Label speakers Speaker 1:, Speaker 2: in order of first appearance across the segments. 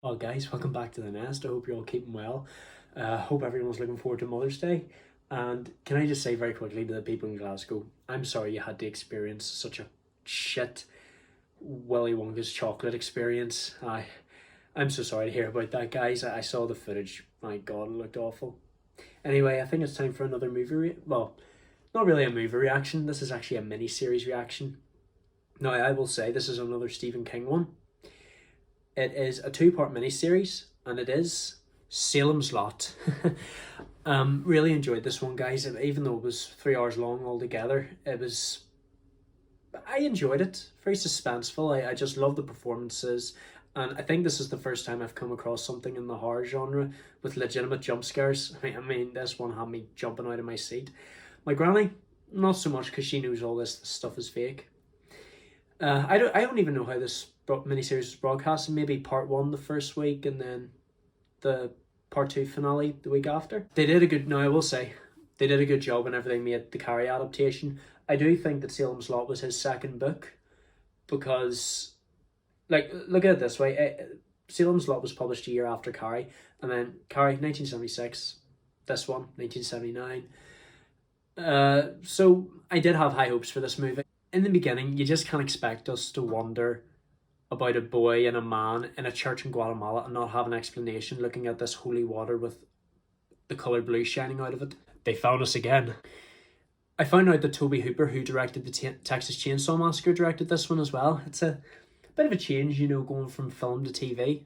Speaker 1: Oh, guys, welcome back to the nest. I hope you're all keeping well. Hope everyone's looking forward to Mother's Day. And can I just say very quickly to the people in Glasgow, I'm sorry you had to experience such a shit Willy Wonka's chocolate experience. I'm so sorry to hear about that, guys. I saw the footage. My God, it looked awful. Anyway, I think it's time for another well, not really a movie reaction. This is actually a mini-series reaction. Now, I will say this is another Stephen King one. It is a two-part miniseries, and it is Salem's Lot. Really enjoyed this one, guys. Even though it was 3 hours long altogether, I enjoyed it. Very suspenseful. I just love the performances, and I think this is the first time I've come across something in the horror genre with legitimate jump scares. I mean, this one had me jumping out of my seat. My granny, not so much, because she knows all this stuff is fake. I don't even know how this miniseries was broadcasted. Maybe part one the first week, and then the part two finale the week after. They did a good. No, I will say they did a good job whenever they made the Carrie adaptation. I do think that Salem's Lot was his second book, because, like, look at it this way: Salem's Lot was published a year after Carrie, and then Carrie 1976, this one 1979. So I did have high hopes for this movie. In the beginning, you just can't expect us to wonder about a boy and a man in a church in Guatemala and not have an explanation looking at this holy water with the colour blue shining out of it. They found us again. I found out that Toby Hooper, who directed the Texas Chainsaw Massacre, directed this one as well. It's a bit of a change, going from film to TV.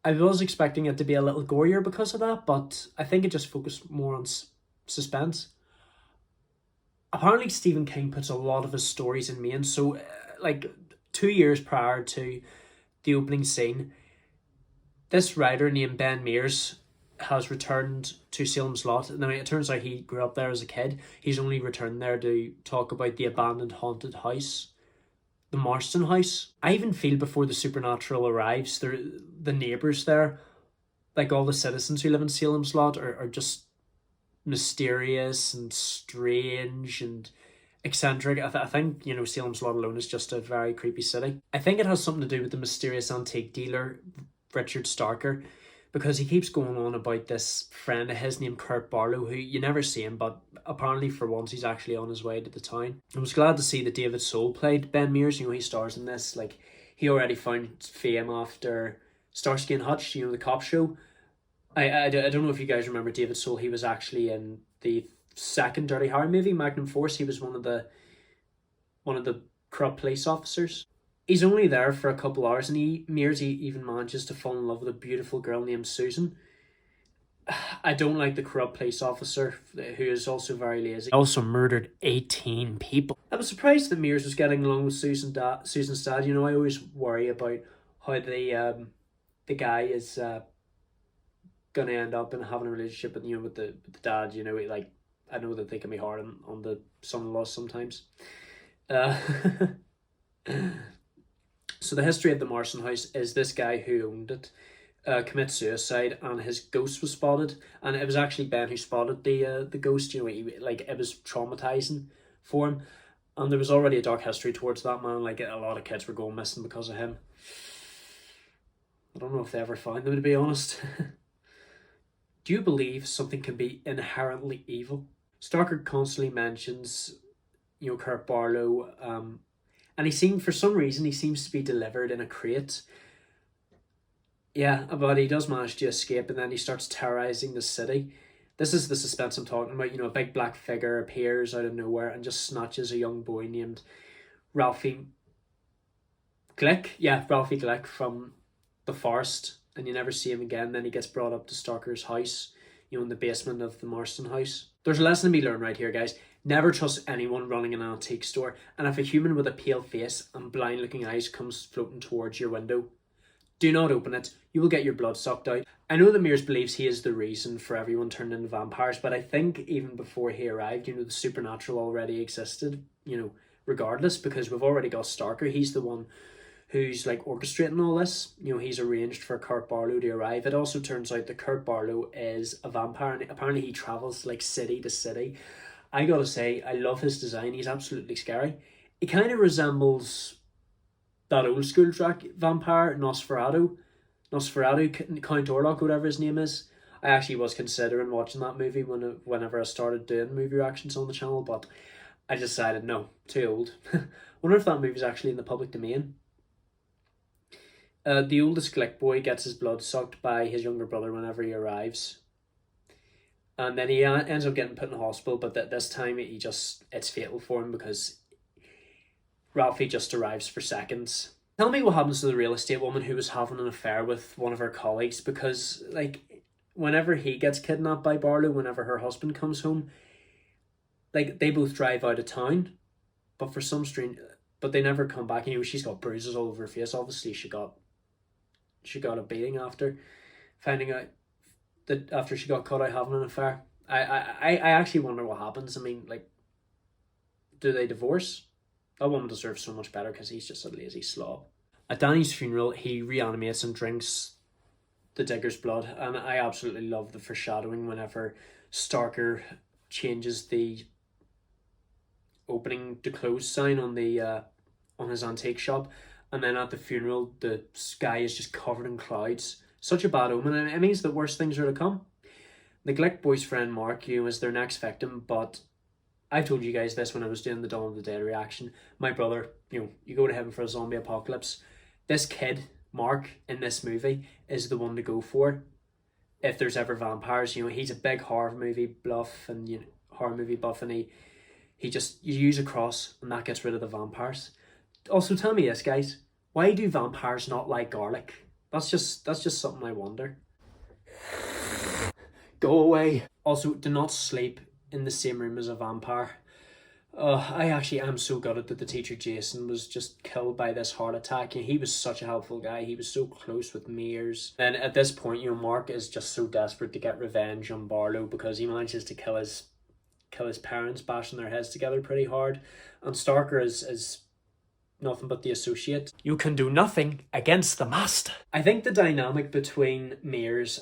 Speaker 1: I was expecting it to be a little gorier because of that, but I think it just focused more on suspense. Apparently Stephen King puts a lot of his stories in Maine, so like 2 years prior to the opening scene, this writer named Ben Mears has returned to Salem's Lot. Now, it turns out he grew up there as a kid. He's only returned there to talk about the abandoned haunted house, the Marston house. I even feel before the supernatural arrives, the neighbours there, like all the citizens who live in Salem's Lot, are just mysterious and strange and eccentric. I think, Salem's Lot alone is just a very creepy city. I think it has something to do with the mysterious antique dealer, Richard Starker, because he keeps going on about this friend of his named Kurt Barlow, who you never see him, but apparently for once he's actually on his way to the town. I was glad to see that David Soul played Ben Mears. He stars in this. Like, he already found fame after Starsky and Hutch, the cop show. I don't know if you guys remember David Soul. He was actually in the second Dirty Harry movie, Magnum Force. He was one of the corrupt police officers. He's only there for a couple hours, and Mears even manages to fall in love with a beautiful girl named Susan. I don't like the corrupt police officer, who is also very lazy. Also murdered 18 people. I was surprised that Mears was getting along with Susan's dad. I always worry about how the guy is gonna end up in having a relationship with the dad. Like, I know that they can be hard on the son-in-laws sometimes. So the history of the Marston house is this guy who owned it commits suicide, and his ghost was spotted, and it was actually Ben who spotted the ghost. It was traumatizing for him, and there was already a dark history towards that man. Like, a lot of kids were going missing because of him. I don't know if they ever found them, to be honest. Do you believe something can be inherently evil? Starker constantly mentions, Kurt Barlow, and for some reason, he seems to be delivered in a crate. Yeah, but he does manage to escape, and then he starts terrorizing the city. This is the suspense I'm talking about. A big black figure appears out of nowhere and just snatches a young boy named Ralphie Glick. Yeah, Ralphie Glick from the forest, and you never see him again. Then he gets brought up to Starker's house, in the basement of the Marston house. There's a lesson to be learned right here, guys. Never trust anyone running an antique store, and if a human with a pale face and blind-looking eyes comes floating towards your window, do not open it. You will get your blood sucked out. I know that Mears believes he is the reason for everyone turning into vampires, but I think even before he arrived, the supernatural already existed, regardless, because we've already got Starker. He's the one who's like orchestrating all this. He's arranged for Kurt Barlow to arrive. It also turns out that Kurt Barlow is a vampire, and apparently he travels like city to city. I gotta say, I love his design. He's absolutely scary. He kind of resembles that old school vampire, Nosferatu. Nosferatu, Count Orlok, whatever his name is. I actually was considering watching that movie whenever I started doing movie reactions on the channel, but I decided no, too old. Wonder if that movie's actually in the public domain. The oldest Glick boy gets his blood sucked by his younger brother whenever he arrives. And then he ends up getting put in hospital, but this time it's fatal for him because Ralphie just arrives for seconds. Tell me what happens to the real estate woman who was having an affair with one of her colleagues, because like whenever he gets kidnapped by Barlow, whenever her husband comes home, like they both drive out of town, but for some strange, but they never come back. You know, she's got bruises all over her face. Obviously, she got a beating after finding out that after she got caught out having an affair. I actually wonder what happens. I mean, like, do they divorce? That woman deserves so much better because he's just a lazy slob. At Danny's funeral, he reanimates and drinks the digger's blood, and I absolutely love the foreshadowing whenever Starker changes the opening to close sign on the on his antique shop, and then at the funeral the sky is just covered in clouds. Such a bad omen, and it means that worse things are to come. The Glick boy's friend Mark, is their next victim, but I told you guys this when I was doing the Dawn of the Dead reaction. My brother, you go to heaven for a zombie apocalypse. This kid, Mark, in this movie is the one to go for if there's ever vampires. He's a big horror movie buff, and he just, you use a cross and that gets rid of the vampires. Also, tell me this, guys, why do vampires not like garlic? That's just something I wonder. Go away. Also, do not sleep in the same room as a vampire. I actually am so gutted that the teacher Jason was just killed by this heart attack. He was such a helpful guy. He was so close with Mears. And at this point, Mark is just so desperate to get revenge on Barlow because he manages to kill his parents, bashing their heads together pretty hard. And Starker is nothing but the associate. You can do nothing against the master. I think the dynamic between Mears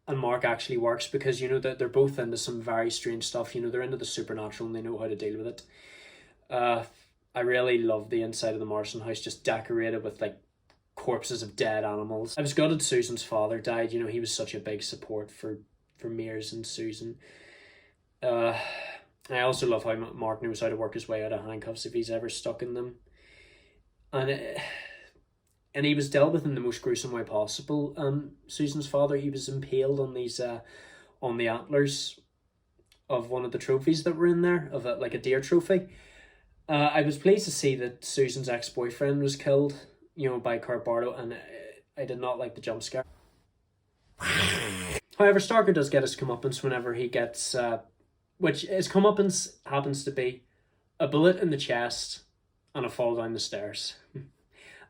Speaker 1: and Mark actually works because that they're both into some very strange stuff. They're into the supernatural and they know how to deal with it. I really love the inside of the Morrison house, just decorated with like corpses of dead animals. I was gutted Susan's father died. He was such a big support for Mears and Susan. I also love how Mark knows how to work his way out of handcuffs if he's ever stuck in them. And he was dealt with in the most gruesome way possible. Susan's father, he was impaled on these on the antlers of one of the trophies that were in there, of like a deer trophy. I was pleased to see that Susan's ex-boyfriend was killed, by Kurt Barlow, and I did not like the jump scare. However, Starker does get his comeuppance whenever he gets, which his comeuppance happens to be a bullet in the chest and a fall down the stairs.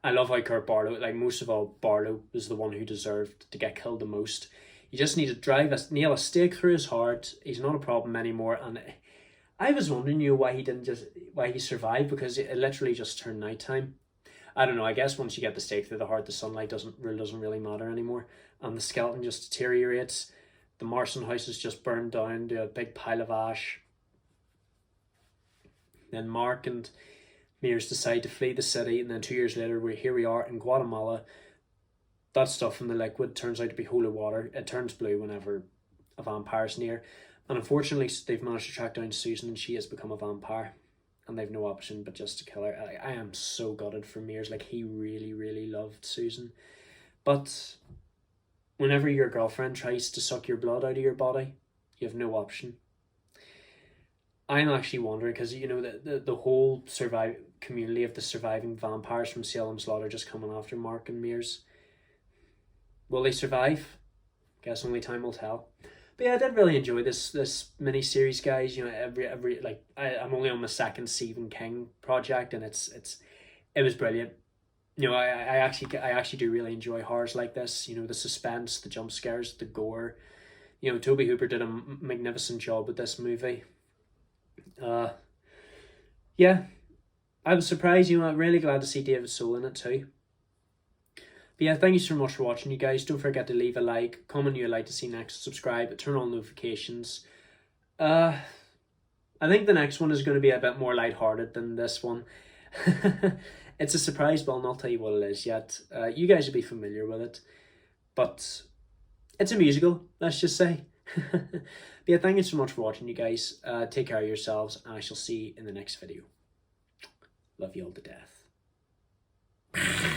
Speaker 1: I love how Kurt Barlow, like most of all, Barlow was the one who deserved to get killed the most. You just need to nail a stake through his heart. He's not a problem anymore. And I was wondering, why he survived, because it literally just turned nighttime. I don't know. I guess once you get the stake through the heart, the sunlight doesn't really matter anymore, and the skeleton just deteriorates. The Morrison house is just burned down to a big pile of ash. Then Mark and Mears decide to flee the city, and then 2 years later, we are in Guatemala. That stuff in the liquid turns out to be holy water. It turns blue whenever a vampire's near, and unfortunately, they've managed to track down Susan, and she has become a vampire, and they've no option but just to kill her. I am so gutted for Mears. Like, he really loved Susan, but whenever your girlfriend tries to suck your blood out of your body, you have no option. I'm actually wondering, because the whole community of the surviving vampires from Salem Slaughter just coming after Mark and Mears. Will they survive? Guess only time will tell. But yeah, I did really enjoy this mini series, guys. Every like I'm only on the second Stephen King project, and it was brilliant. I actually do really enjoy horrors like this. The suspense, the jump scares, the gore. Tobe Hooper did a magnificent job with this movie. Yeah, I was surprised. I'm really glad to see David Soul in it too. But yeah, thank you so much for watching, you guys. Don't forget to leave a like, comment you'd like to see next, subscribe, turn on notifications. I think the next one is going to be a bit more lighthearted than this one. It's a surprise, but I'll not tell you what it is yet. You guys will be familiar with it, but it's a musical, let's just say. But yeah, thank you so much for watching, you guys. Take care of yourselves, and I shall see you in the next video. Love you all to death.